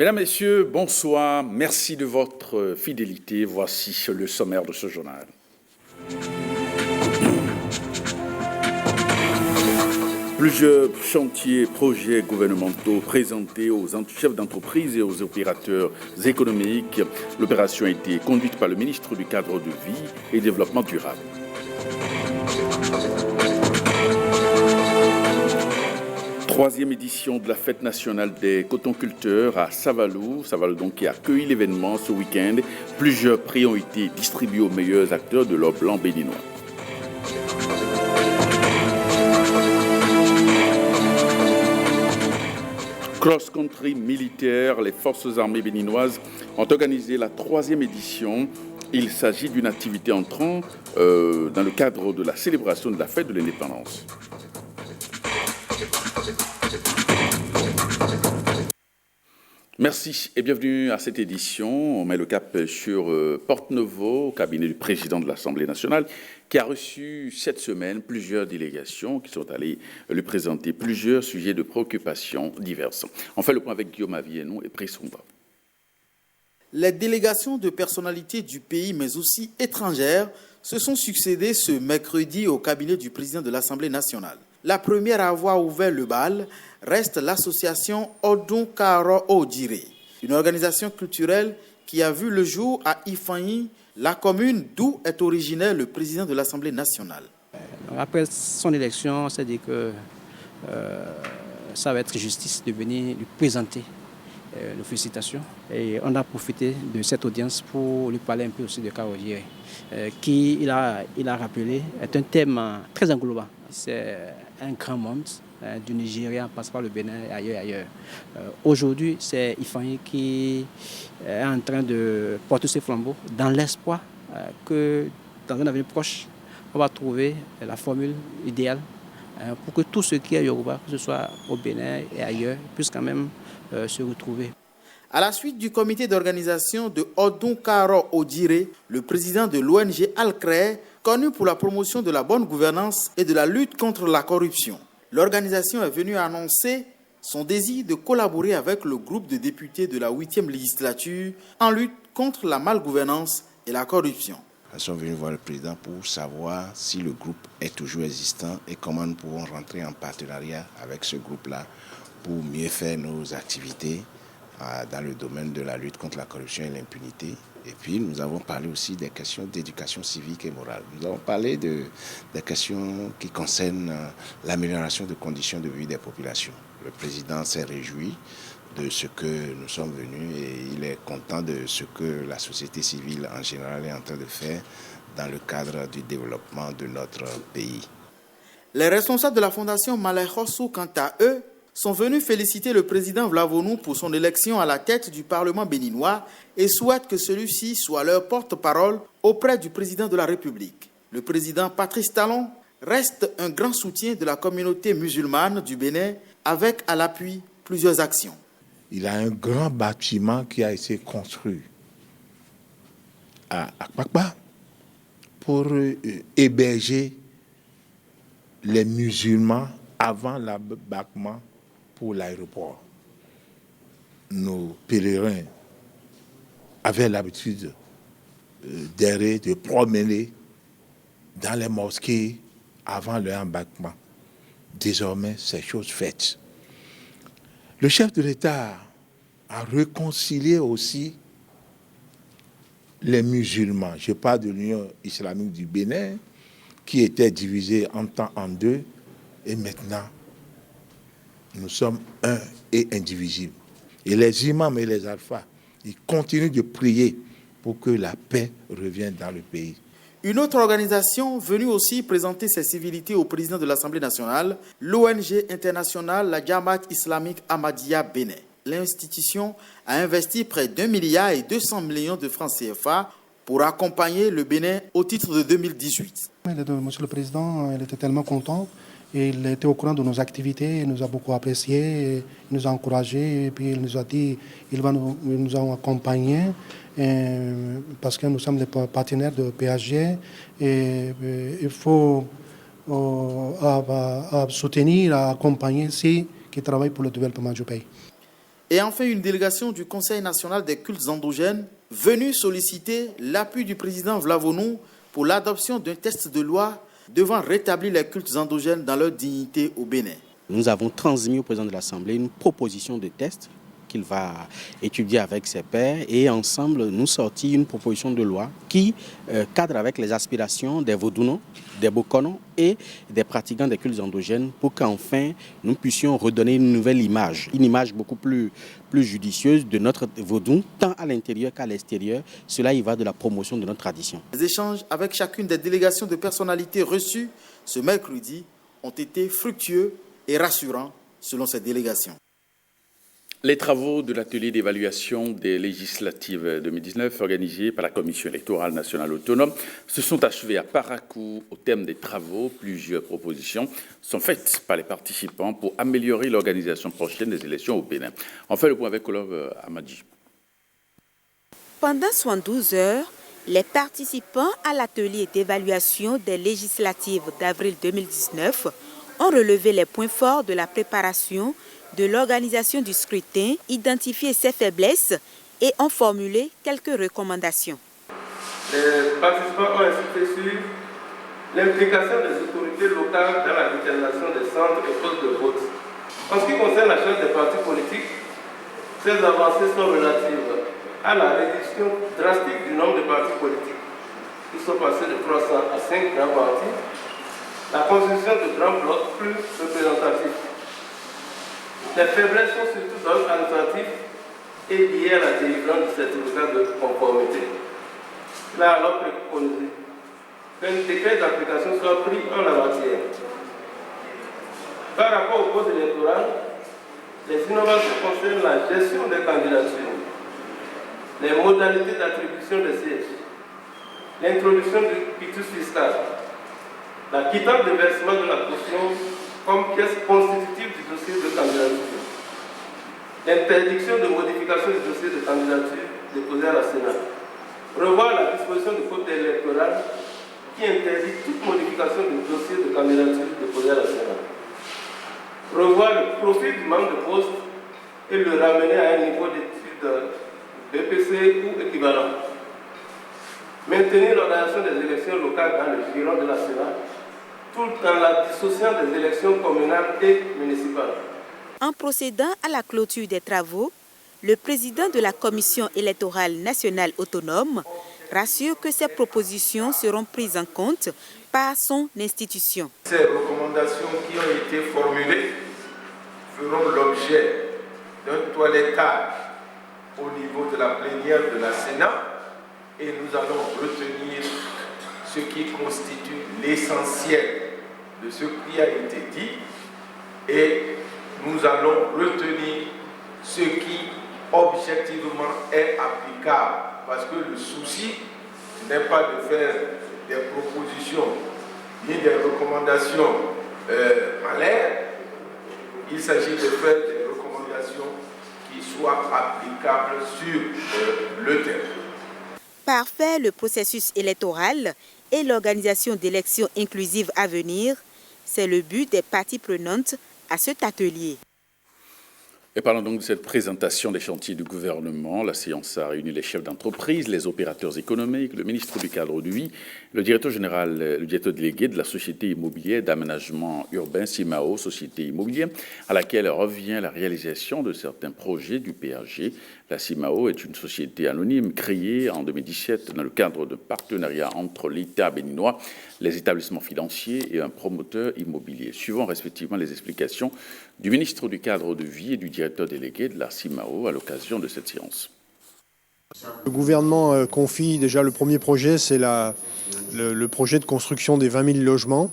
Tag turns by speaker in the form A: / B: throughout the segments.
A: Mesdames, Messieurs, bonsoir. Merci de votre fidélité. Voici le sommaire de ce journal. Plusieurs chantiers, projets gouvernementaux présentés aux chefs d'entreprise et aux opérateurs économiques. L'opération a été conduite par le ministre du Cadre de vie et Développement durable. Troisième édition de la fête nationale des cotonculteurs à Savalou. Savalou donc qui a accueilli l'événement ce week-end. Plusieurs prix ont été distribués aux meilleurs acteurs de l'or blanc béninois. Cross-country militaire, les forces armées béninoises ont organisé la troisième édition. Il s'agit d'une activité entrant dans le cadre de la célébration de la fête de l'indépendance. Merci et bienvenue à cette édition. On met le cap sur Porte-Novo, au cabinet du président de l'Assemblée nationale, qui a reçu cette semaine plusieurs délégations qui sont allées lui présenter plusieurs sujets de préoccupation diverses. On fait le point avec Guillaume Avienou et Brice Rumba.
B: Les délégations de personnalités du pays, mais aussi étrangères, se sont succédées ce mercredi au cabinet du président de l'Assemblée nationale. La première à avoir ouvert le bal reste l'association Odun Karo Odire, une organisation culturelle qui a vu le jour à Ifanyi, la commune d'où est originaire le président de l'Assemblée nationale.
C: Après son élection, on s'est dit que ça va être justice de venir lui présenter nos félicitations. Et on a profité de cette audience pour lui parler un peu aussi de Karo Odire, qui, il a rappelé, est un thème très englobant. C'est un grand monde, du Nigeria en passant par le Bénin et ailleurs. Aujourd'hui, c'est Ifanyi qui est en train de porter ses flambeaux dans l'espoir que dans un avenir proche, on va trouver la formule idéale pour que tout ce qui est Yoruba, que ce soit au Bénin et ailleurs, puisse quand même se retrouver.
B: À la suite du comité d'organisation de Odun Karo Odire, le président de l'ONG Al-Cré, connu pour la promotion de la bonne gouvernance et de la lutte contre la corruption. L'organisation est venue annoncer son désir de collaborer avec le groupe de députés de la 8e législature en lutte contre la malgouvernance et la corruption.
D: Nous sommes venus voir le président pour savoir si le groupe est toujours existant et comment nous pouvons rentrer en partenariat avec ce groupe-là pour mieux faire nos activités dans le domaine de la lutte contre la corruption et l'impunité. Et puis, nous avons parlé aussi des questions d'éducation civique et morale. Nous avons parlé des questions qui concernent l'amélioration des conditions de vie des populations. Le président s'est réjoui de ce que nous sommes venus et il est content de ce que la société civile en général est en train de faire dans le cadre du développement de notre pays.
B: Les responsables de la fondation Malay Hossou, quant à eux, sont venus féliciter le président Vlavonou pour son élection à la tête du Parlement béninois et souhaitent que celui-ci soit leur porte-parole auprès du président de la République. Le président Patrice Talon reste un grand soutien de la communauté musulmane du Bénin avec à l'appui plusieurs actions.
E: Il a un grand bâtiment qui a été construit à Akpakpa pour héberger les musulmans avant l'abattement pour l'aéroport. Nos pèlerins avaient l'habitude d'errer, de promener dans les mosquées avant leur embarquement. Désormais, c'est chose faite. Le chef de l'État a réconcilié aussi les musulmans. Je parle de l'Union islamique du Bénin, qui était divisée en deux, et maintenant, nous sommes un et indivisibles. Et les imams et les alphas, ils continuent de prier pour que la paix revienne dans le pays.
B: Une autre organisation venue aussi présenter ses civilités au président de l'Assemblée nationale, l'ONG internationale, la Jamaat islamique Ahmadiyya Bénin. L'institution a investi près d'1,2 milliard de francs CFA pour accompagner le Bénin au titre de 2018.
F: Monsieur le Président, il était tellement content. Et il était au courant de nos activités, il nous a beaucoup appréciés, il nous a encouragés, et puis il nous a dit qu'il va nous accompagner parce que nous sommes des partenaires de PSG et il faut soutenir, accompagner ceux qui travaillent pour le développement du pays.
B: Et enfin, une délégation du Conseil national des cultes endogènes venue solliciter l'appui du président Vlavonou pour l'adoption d'un texte de loi devant rétablir les cultes endogènes dans leur dignité au Bénin.
G: Nous avons transmis au président de l'Assemblée une proposition de texte qu'il va étudier avec ses pairs et ensemble nous sortir une proposition de loi qui cadre avec les aspirations des Vaudounos, des Bokonos et des pratiquants des cultes endogènes pour qu'enfin nous puissions redonner une nouvelle image, une image beaucoup plus judicieuse de notre Vaudou, tant à l'intérieur qu'à l'extérieur. Cela y va de la promotion de notre tradition.
B: Les échanges avec chacune des délégations de personnalités reçues ce mercredi ont été fructueux et rassurants selon ces délégations.
A: Les travaux de l'atelier d'évaluation des législatives 2019 organisé par la Commission électorale nationale autonome se sont achevés à Parakou. Au terme des travaux, plusieurs propositions sont faites par les participants pour améliorer l'organisation prochaine des élections au Bénin. On fait le point avec Olov Amadji.
H: Pendant 72 heures, les participants à l'atelier d'évaluation des législatives d'avril 2019 ont relevé les points forts de la préparation de l'organisation du scrutin, identifié ses faiblesses et ont formulé quelques recommandations.
I: Les participants ont insisté sur l'implication des autorités locales dans la détermination des centres et postes de vote. En ce qui concerne la charte des partis politiques, ces avancées sont relatives à la réduction drastique du nombre de partis politiques. Ils sont passés de 300 à 5 grands partis, la construction de grands blocs plus représentatifs. Les faiblesses sont surtout d'ordre administratif et liées à la délivrance du certificat de conformité. Il a alors préconisé qu'un décret d'application soit pris en la matière. Par rapport au code électoral, les innovations concernent la gestion des candidatures, les modalités d'attribution des sièges, l'introduction du quitus fiscal, la quittance de versement de la caution comme pièce constitutive du dossier de candidature, l'interdiction de modification du dossier de candidature déposé à la Sénat, revoir la disposition du code électoral qui interdit toute modification du dossier de candidature déposé à la Sénat, revoir le profil du membre de poste et le ramener à un niveau d'études BPC ou équivalent, maintenir l'organisation des élections locales dans le giron de la Sénat, tout en la dissociant des élections communales et municipales.
H: En procédant à la clôture des travaux, le président de la Commission électorale nationale autonome rassure que ces propositions seront prises en compte par son institution.
J: Ces recommandations qui ont été formulées feront l'objet d'un toilettage au niveau de la plénière de la Sénat et nous allons retenir ce qui constitue l'essentiel de ce qui a été dit et nous allons retenir ce qui objectivement est applicable parce que le souci n'est pas de faire des propositions ni des recommandations en l'air, il s'agit de faire des recommandations qui soient applicables sur le terrain.
H: Parfaire le processus électoral et l'organisation d'élections inclusives à venir, c'est le but des parties prenantes à cet atelier.
A: Et parlons donc de cette présentation des chantiers du gouvernement. La séance a réuni les chefs d'entreprise, les opérateurs économiques, le ministre du Cadre de Vie, le directeur général, le directeur délégué de la Société immobilière d'aménagement urbain CIMAO, Société immobilière, à laquelle revient la réalisation de certains projets du PAG. La CIMAO est une société anonyme créée en 2017 dans le cadre de partenariat entre l'État béninois, les établissements financiers et un promoteur immobilier. Suivant respectivement les explications du ministre du Cadre de Vie et du directeur délégué de la CIMAO à l'occasion de cette séance.
K: Le gouvernement confie déjà le premier projet, c'est le projet de construction des 20 000 logements.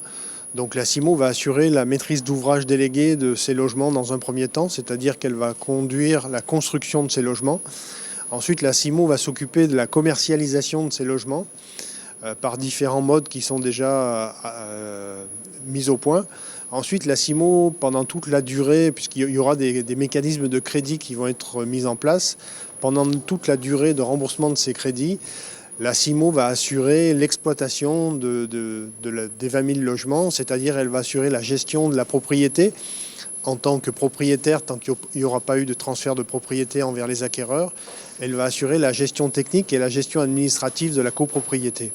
K: Donc la CIMAO va assurer la maîtrise d'ouvrage déléguée de ces logements dans un premier temps, c'est-à-dire qu'elle va conduire la construction de ces logements. Ensuite, la CIMAO va s'occuper de la commercialisation de ces logements par différents modes qui sont déjà mis au point. Ensuite, la CIMAO, pendant toute la durée, puisqu'il y aura des mécanismes de crédit qui vont être mis en place, pendant toute la durée de remboursement de ces crédits, la CIMAO va assurer l'exploitation des 20 000 logements, c'est-à-dire elle va assurer la gestion de la propriété en tant que propriétaire, tant qu'il n'y aura pas eu de transfert de propriété envers les acquéreurs. Elle va assurer la gestion technique et la gestion administrative de la copropriété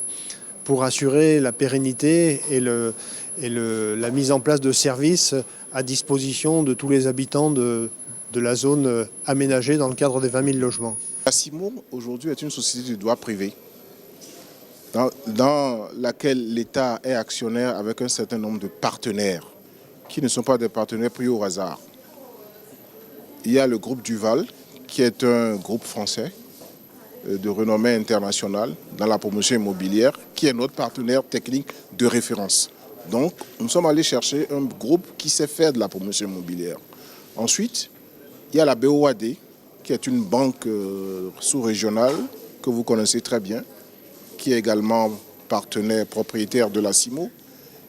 K: pour assurer la pérennité et la mise en place de services à disposition de tous les habitants de la zone aménagée dans le cadre des 20 000 logements.
D: La CIMO, aujourd'hui, est une société de droit privé dans laquelle l'État est actionnaire avec un certain nombre de partenaires qui ne sont pas des partenaires pris au hasard. Il y a le groupe Duval, qui est un groupe français de renommée internationale dans la promotion immobilière, qui est notre partenaire technique de référence. Donc, nous sommes allés chercher un groupe qui sait faire de la promotion immobilière. Ensuite, il y a la BOAD, qui est une banque sous-régionale que vous connaissez très bien, qui est également partenaire propriétaire de la CIMO.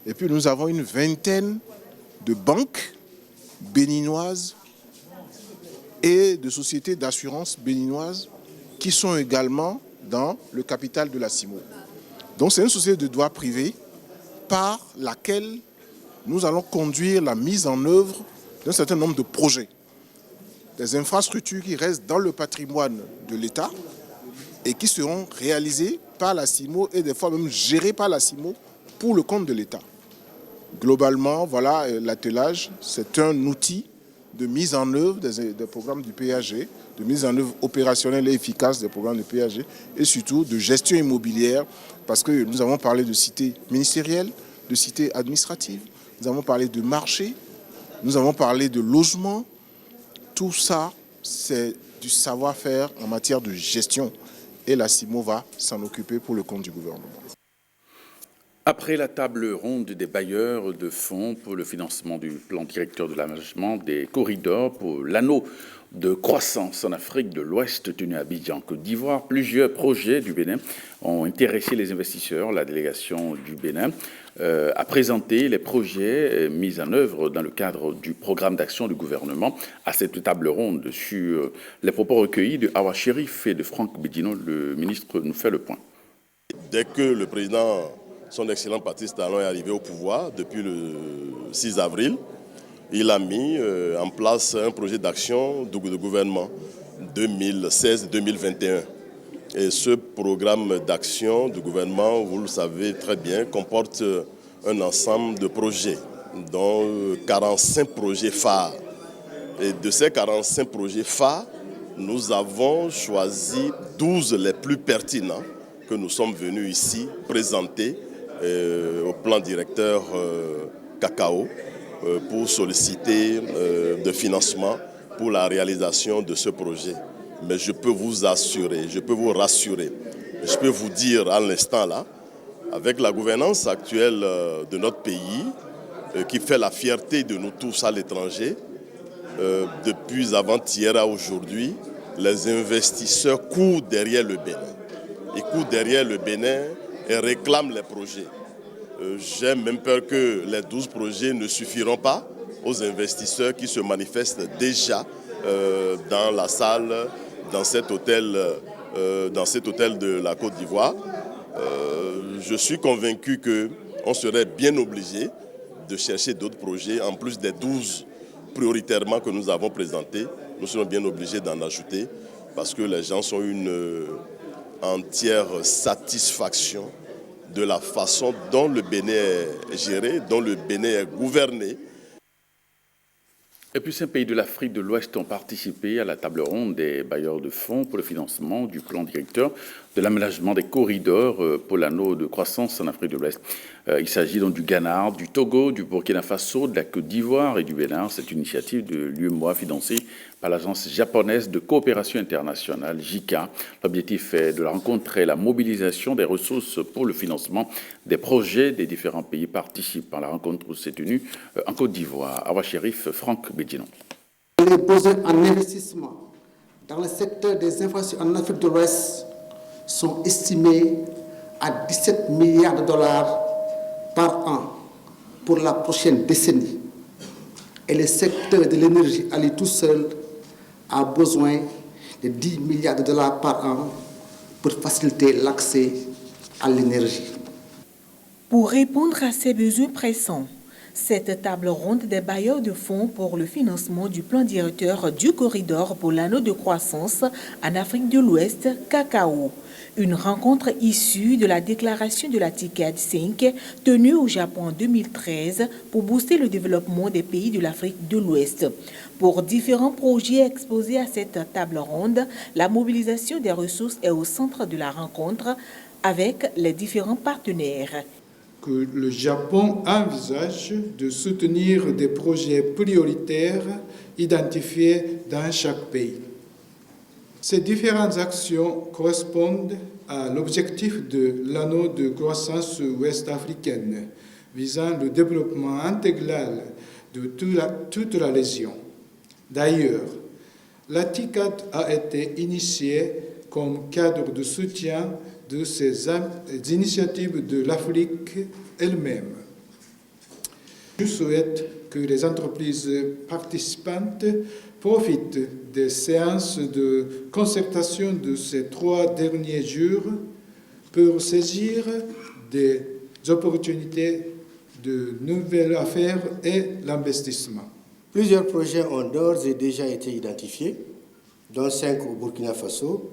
D: Et puis, nous avons une vingtaine de banques béninoises et de sociétés d'assurance béninoises qui sont également dans le capital de la CIMO. Donc c'est une société de droit privé par laquelle nous allons conduire la mise en œuvre d'un certain nombre de projets. Des infrastructures qui restent dans le patrimoine de l'État et qui seront réalisées par la CIMO et des fois même gérées par la CIMO pour le compte de l'État. Globalement, voilà, l'attelage, c'est un outil de mise en œuvre des programmes du PAG, de mise en œuvre opérationnelle et efficace des programmes du PAG et surtout de gestion immobilière parce que nous avons parlé de cité ministérielle, de cité administrative, nous avons parlé de marché, nous avons parlé de logement. Tout ça, c'est du savoir-faire en matière de gestion et la CIMO va s'en occuper pour le compte du gouvernement.
A: Après la table ronde des bailleurs de fonds pour le financement du plan directeur de l'aménagement des corridors pour l'anneau de croissance en Afrique de l'Ouest tenu à Abidjan, Côte d'Ivoire, plusieurs projets du Bénin ont intéressé les investisseurs. La délégation du Bénin a présenté les projets mis en œuvre dans le cadre du programme d'action du gouvernement. À cette table ronde sur les propos recueillis de Awa Chérif et de Franck Bédino, le ministre nous fait le point.
L: Dès que le président, son excellent Patrice Talon, est arrivé au pouvoir depuis le 6 avril, il a mis en place un projet d'action de gouvernement 2016-2021. Et ce programme d'action du gouvernement, vous le savez très bien, comporte un ensemble de projets, dont 45 projets phares. Et de ces 45 projets phares, nous avons choisi 12 les plus pertinents que nous sommes venus ici présenter au plan directeur Cacao pour solliciter de financement pour la réalisation de ce projet. Mais je peux vous assurer, je peux vous rassurer, je peux vous dire à l'instant là, avec la gouvernance actuelle de notre pays, qui fait la fierté de nous tous à l'étranger, depuis avant-hier à aujourd'hui, les investisseurs courent derrière le Bénin. Ils courent derrière le Bénin et réclament les projets. J'ai même peur que les 12 projets ne suffiront pas aux investisseurs qui se manifestent déjà dans la salle, dans cet hôtel de la Côte d'Ivoire. Je suis convaincu qu'on serait bien obligé de chercher d'autres projets, en plus des 12 prioritairement que nous avons présentés. Nous serons bien obligés d'en ajouter parce que les gens ont une entière satisfaction de la façon dont le Bénin est géré, dont le Bénin est gouverné.
A: Et puis, 5 pays de l'Afrique de l'Ouest ont participé à la table ronde des bailleurs de fonds pour le financement du plan directeur de l'aménagement des corridors pour l'anneau de croissance en Afrique de l'Ouest. Il s'agit donc du Ghana, du Togo, du Burkina Faso, de la Côte d'Ivoire et du Bénin. Cette initiative de l'UEMOA financée par l'Agence japonaise de coopération internationale, JICA. L'objectif est de rencontrer la mobilisation des ressources pour le financement des projets des différents pays participants. La rencontre s'est tenue en Côte d'Ivoire. Awa Chérif, Franck Bédino.
M: Les besoins en investissement dans le secteur des infrastructures en Afrique de l'Ouest sont estimés à 17 milliards de dollars par an pour la prochaine décennie. Et le secteur de l'énergie à lui tout seul a besoin de 10 milliards de dollars par an pour faciliter l'accès à l'énergie.
N: Pour répondre à ces besoins pressants,
H: Cette table ronde des bailleurs de fonds pour le financement du plan directeur du corridor pour l'anneau de croissance en Afrique de l'Ouest, CACAO. Une rencontre issue de la déclaration de la TICAD 5 tenue au Japon en 2013 pour booster le développement des pays de l'Afrique de l'Ouest. Pour différents projets exposés à cette table ronde, la mobilisation des ressources est au centre de la rencontre avec les différents partenaires.
N: Que le Japon envisage de soutenir des projets prioritaires identifiés dans chaque pays. Ces différentes actions correspondent à l'objectif de l'anneau de croissance ouest-africaine visant le développement intégral de toute la région. D'ailleurs, la TICAD a été initiée comme cadre de soutien de ces initiatives de l'Afrique elle-même. Je souhaite que les entreprises participantes profitent des séances de concertation de ces 3 derniers jours pour saisir des opportunités de nouvelles affaires et l'investissement.
O: Plusieurs projets ont d'ores et déjà été identifiés, dont 5 au Burkina Faso,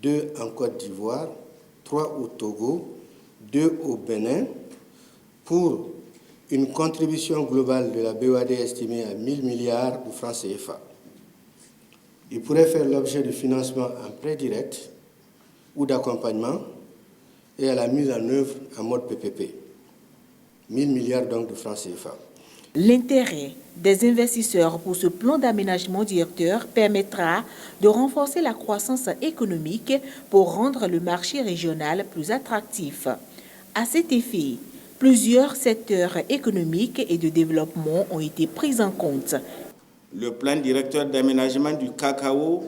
O: 2 en Côte d'Ivoire, 3 au Togo, 2 au Bénin, pour une contribution globale de la BOAD estimée à 1 000 milliards de francs CFA. Il pourrait faire l'objet de financement en prêt direct ou d'accompagnement et à la mise en œuvre en mode PPP. 1 000 milliards donc de francs CFA.
H: L'intérêt des investisseurs pour ce plan d'aménagement directeur permettra de renforcer la croissance économique pour rendre le marché régional plus attractif. À cet effet, plusieurs secteurs économiques et de développement ont été pris en compte.
P: Le plan directeur d'aménagement du cacao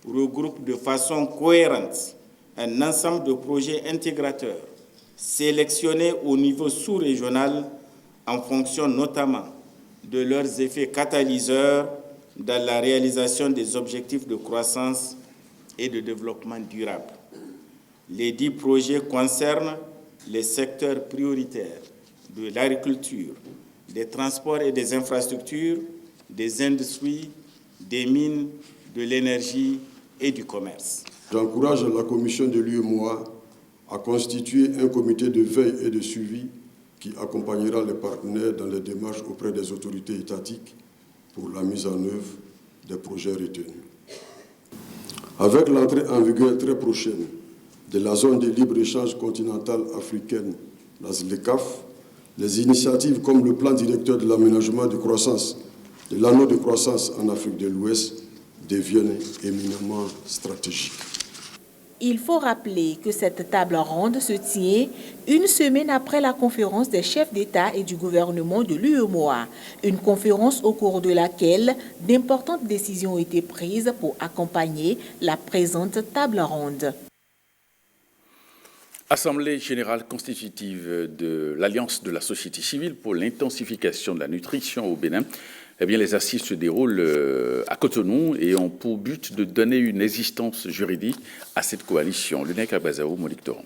P: regroupe de façon cohérente un ensemble de projets intégrateurs sélectionnés au niveau sous-régional en fonction notamment de leurs effets catalyseurs dans la réalisation des objectifs de croissance et de développement durable. Les 10 projets concernent les secteurs prioritaires de l'agriculture, des transports et des infrastructures, des industries, des mines, de l'énergie et du commerce.
Q: J'encourage la Commission de l'UEMOA à constituer un comité de veille et de suivi qui accompagnera les partenaires dans les démarches auprès des autorités étatiques pour la mise en œuvre des projets retenus. Avec l'entrée en vigueur très prochaine de la zone de libre-échange continentale africaine, la ZLECAf, les initiatives comme le plan directeur de l'aménagement de croissance, de l'anneau de croissance en Afrique de l'Ouest deviennent éminemment stratégiques.
H: Il faut rappeler que cette table ronde se tient une semaine après la conférence des chefs d'État et du gouvernement de l'UEMOA, une conférence au cours de laquelle d'importantes décisions ont été prises pour accompagner la présente table ronde.
A: Assemblée générale constitutive de l'Alliance de la société civile pour l'intensification de la nutrition au Bénin. Eh bien, les assises se déroulent à Cotonou et ont pour but de donner une existence juridique à cette coalition. Lunek Abazaou, Monique Toron.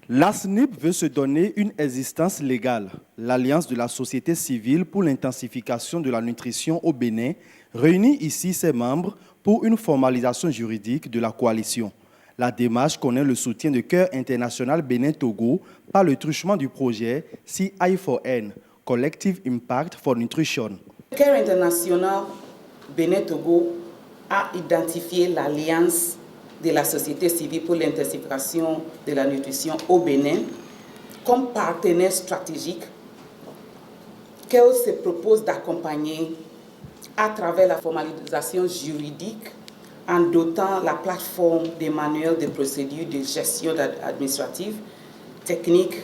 R: L'ASNIP veut se donner une existence légale. L'Alliance de la société civile pour l'intensification de la nutrition au Bénin réunit ici ses membres pour une formalisation juridique de la coalition. La démarche connaît le soutien de Cœur international Bénin-Togo par le truchement du projet CI4N, Collective Impact for Nutrition.
S: Cœur international Bénin-Togo a identifié l'Alliance de la société civile pour l'intensification de la nutrition au Bénin comme partenaire stratégique qu'elle se propose d'accompagner à travers la formalisation juridique en dotant la plateforme des manuels de procédures de gestion administrative, technique,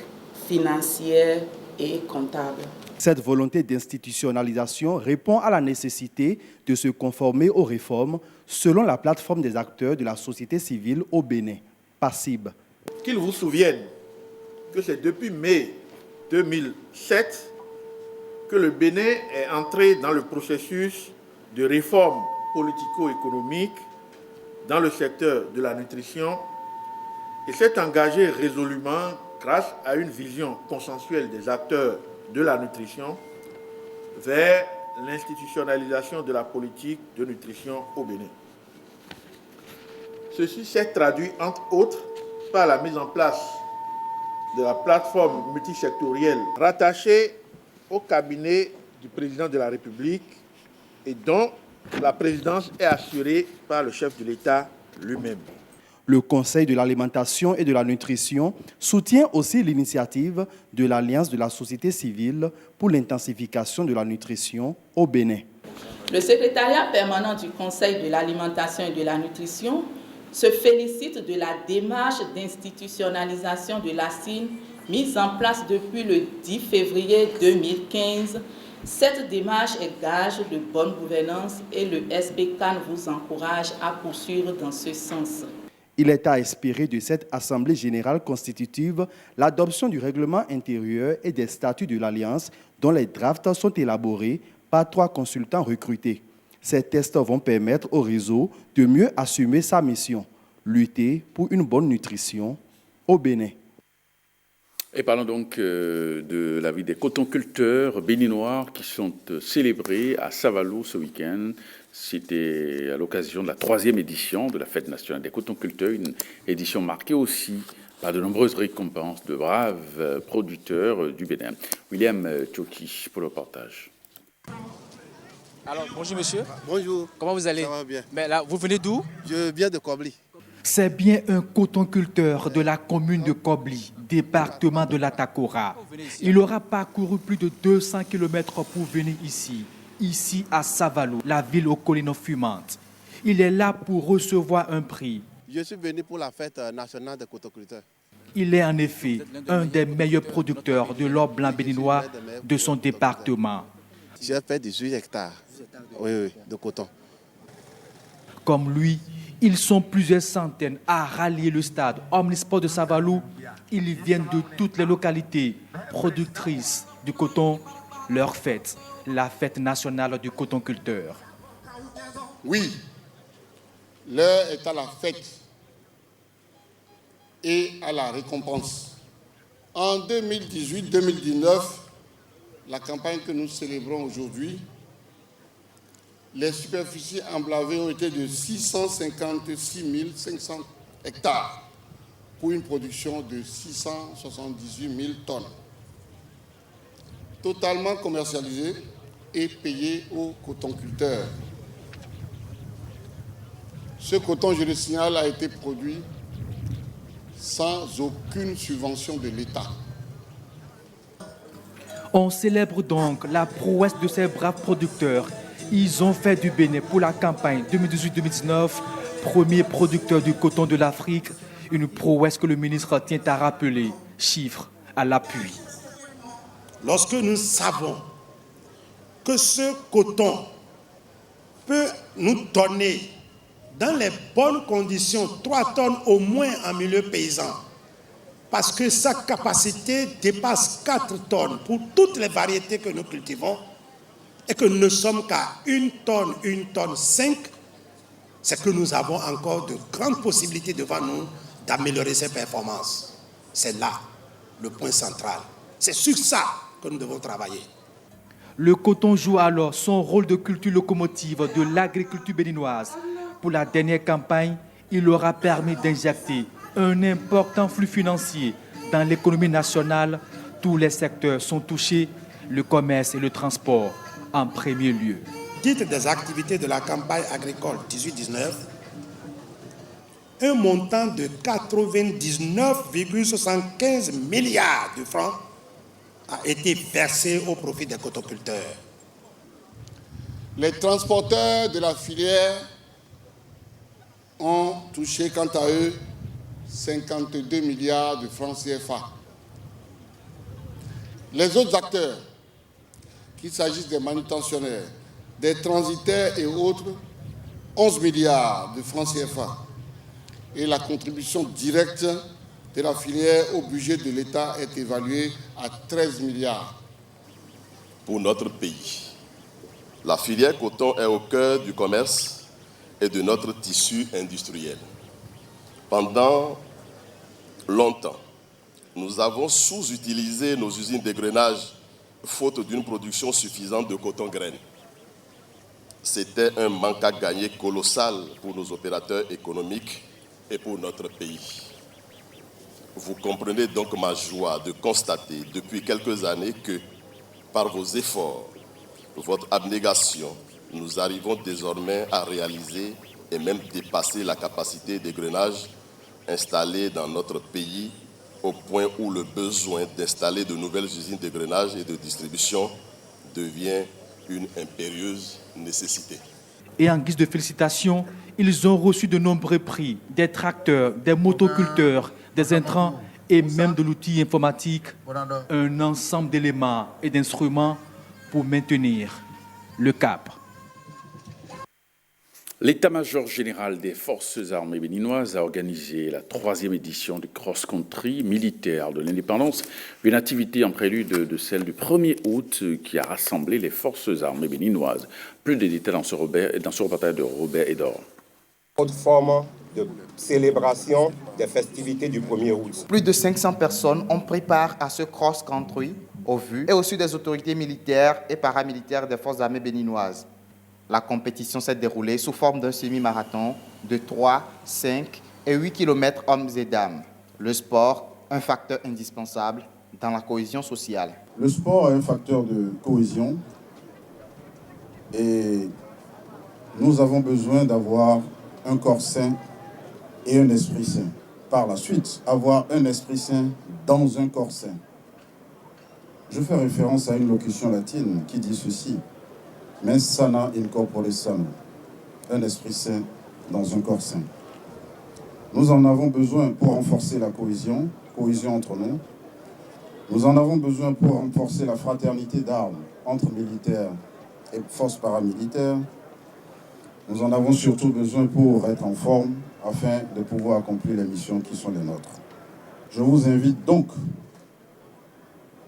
S: financière et comptable.
R: Cette volonté d'institutionnalisation répond à la nécessité de se conformer aux réformes selon la plateforme des acteurs de la société civile au Bénin, PACIB.
E: Qu'ils vous souviennent que c'est depuis mai 2007 que le Bénin est entré dans le processus de réforme politico-économique dans le secteur de la nutrition et s'est engagé résolument grâce à une vision consensuelle des acteurs de la nutrition vers l'institutionnalisation de la politique de nutrition au Bénin. Ceci s'est traduit, entre autres, par la mise en place de la plateforme multisectorielle rattachée au cabinet du président de la République et dont la présidence est assurée par le chef de l'État lui-même.
R: Le Conseil de l'alimentation et de la nutrition soutient aussi l'initiative de l'Alliance de la société civile pour l'intensification de la nutrition au Bénin.
S: Le secrétariat permanent du Conseil de l'alimentation et de la nutrition se félicite de la démarche d'institutionnalisation de la CIN mise en place depuis le 10 février 2015. Cette démarche est gage de bonne gouvernance et le SBCAN vous encourage à poursuivre dans ce sens.
R: Il est à espérer de cette Assemblée générale constitutive l'adoption du règlement intérieur et des statuts de l'Alliance dont les drafts sont élaborés par 3 consultants recrutés. Ces tests vont permettre au réseau de mieux assumer sa mission, lutter pour une bonne nutrition au Bénin.
A: Et parlons donc de la vie des cotonculteurs béninois qui sont célébrés à Savalou ce week-end. C'était à l'occasion de la 3e édition de la Fête nationale des cotonculteurs, une édition marquée aussi par de nombreuses récompenses de braves producteurs du Bénin. William Tchoki pour le reportage.
T: Alors, bonjour monsieur.
U: Bonjour.
T: Comment vous allez?
U: Ça va bien.
T: Mais là, vous venez d'où?
U: Je viens de Kobli.
T: C'est bien un cotonculteur de la commune de Kobli, département de l'Atakora. Il aura parcouru plus de 200 km pour venir ici à Savalou, la ville aux collines fumantes. Il est là pour recevoir un prix.
U: Je suis venu pour la fête nationale des cotonculteurs.
T: Il est en effet un des meilleurs producteurs de l'or blanc béninois de son département.
U: J'ai fait 18 hectares de coton.
T: Comme lui, ils sont plusieurs centaines à rallier le stade Omnisport de Savalou. Ils viennent de toutes les localités productrices du coton. Leur fête, la fête nationale du cotonculteur.
V: Oui, l'heure est à la fête et à la récompense. En 2018-2019, la campagne que nous célébrons aujourd'hui, les superficies emblavées ont été de 656 500 hectares pour une production de 678 000 tonnes. Totalement commercialisées et payées aux cotonculteurs. Ce coton, je le signale, a été produit sans aucune subvention de l'État.
T: On célèbre donc la prouesse de ces braves producteurs. Ils ont fait du Bénin pour la campagne 2018-2019, premier producteur du coton de l'Afrique, une prouesse que le ministre tient à rappeler, chiffres à l'appui.
V: Lorsque nous savons que ce coton peut nous donner, dans les bonnes conditions, 3 tonnes au moins en milieu paysan, parce que sa capacité dépasse 4 tonnes pour toutes les variétés que nous cultivons, et que nous ne sommes qu'à 1 tonne 5, c'est que nous avons encore de grandes possibilités devant nous d'améliorer ces performances. C'est là le point central. C'est sur ça que nous devons travailler.
T: Le coton joue alors son rôle de culture locomotive de l'agriculture béninoise. Pour la dernière campagne, il aura permis d'injecter un important flux financier dans l'économie nationale. Tous les secteurs sont touchés, le commerce et le transport en premier lieu.
V: Titre des activités de la campagne agricole 18-19, un montant de 99,75 milliards de francs a été versé au profit des cotonculteurs. Les transporteurs de la filière ont touché quant à eux 52 milliards de francs CFA. Les autres acteurs, qu'il s'agisse des manutentionnaires, des transitaires et autres, 11 milliards de francs CFA. Et la contribution directe de la filière au budget de l'État est évaluée à 13 milliards.
L: Pour notre pays, la filière coton est au cœur du commerce et de notre tissu industriel. Pendant longtemps, nous avons sous-utilisé nos usines d'égrenage faute d'une production suffisante de coton-graines. C'était un manque à gagner colossal pour nos opérateurs économiques et pour notre pays. Vous comprenez donc ma joie de constater depuis quelques années que, par vos efforts, votre abnégation, nous arrivons désormais à réaliser et même dépasser la capacité d'égrenage installée dans notre pays, au point où le besoin d'installer de nouvelles usines d'égrenage et de distribution devient une impérieuse nécessité.
T: Et en guise de félicitations, ils ont reçu de nombreux prix, des tracteurs, des motoculteurs, des intrants et même de l'outil informatique, un ensemble d'éléments et d'instruments pour maintenir le cap.
A: L'état-major général des forces armées béninoises a organisé la 3e édition du cross-country militaire de l'indépendance, une activité en prélude de celle du 1er août qui a rassemblé les forces armées béninoises. Plus de détails dans ce reportage de Robert Edor.
C: Autre forme de célébration des festivités du 1er août.
F: Plus de 500 personnes ont pris part à ce cross-country au vu et aussi des autorités militaires et paramilitaires des forces armées béninoises. La compétition s'est déroulée sous forme d'un semi-marathon de 3, 5 et 8 km hommes et dames. Le sport, un facteur indispensable dans la cohésion sociale.
W: Le sport est un facteur de cohésion et nous avons besoin d'avoir un corps sain et un esprit sain. Par la suite, avoir un esprit sain dans un corps sain. Je fais référence à une locution latine qui dit ceci. Mens sana in corpore sano, un esprit sain dans un corps sain. Nous en avons besoin pour renforcer la cohésion entre nous. Nous en avons besoin pour renforcer la fraternité d'armes entre militaires et forces paramilitaires. Nous en avons surtout besoin pour être en forme afin de pouvoir accomplir les missions qui sont les nôtres. Je vous invite donc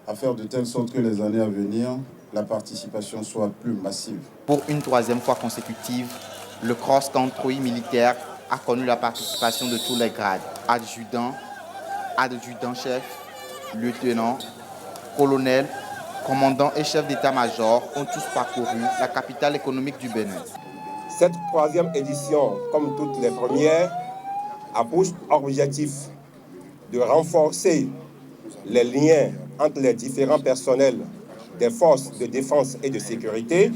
W: à faire de telle sorte que les années à venir, la participation soit plus massive.
F: Pour une 3e fois consécutive, le cross-country militaire a connu la participation de tous les grades. Adjudant, adjudant-chef, lieutenant, colonel, commandant et chef d'état-major ont tous parcouru la capitale économique du Bénin.
C: Cette 3e édition, comme toutes les premières, a pour objectif de renforcer les liens entre les différents personnels des forces de défense et de sécurité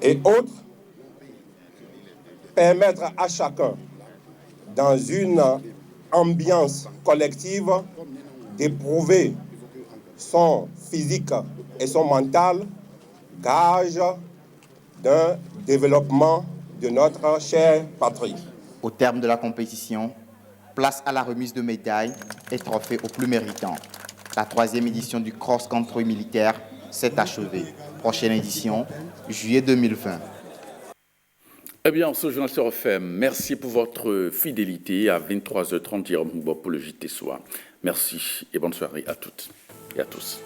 C: et autres, permettre à chacun, dans une ambiance collective, d'éprouver son physique et son mental, gage d'un développement de notre chère patrie.
F: Au terme de la compétition, place à la remise de médailles et trophées aux plus méritants. La 3e édition du cross-country militaire s'est achevée. Prochaine édition, juillet 2020.
A: Eh bien, ce journal sur FM, merci pour votre fidélité. À 23h30, Jérôme Mouba pour le JT Soir. Merci et bonne soirée à toutes et à tous.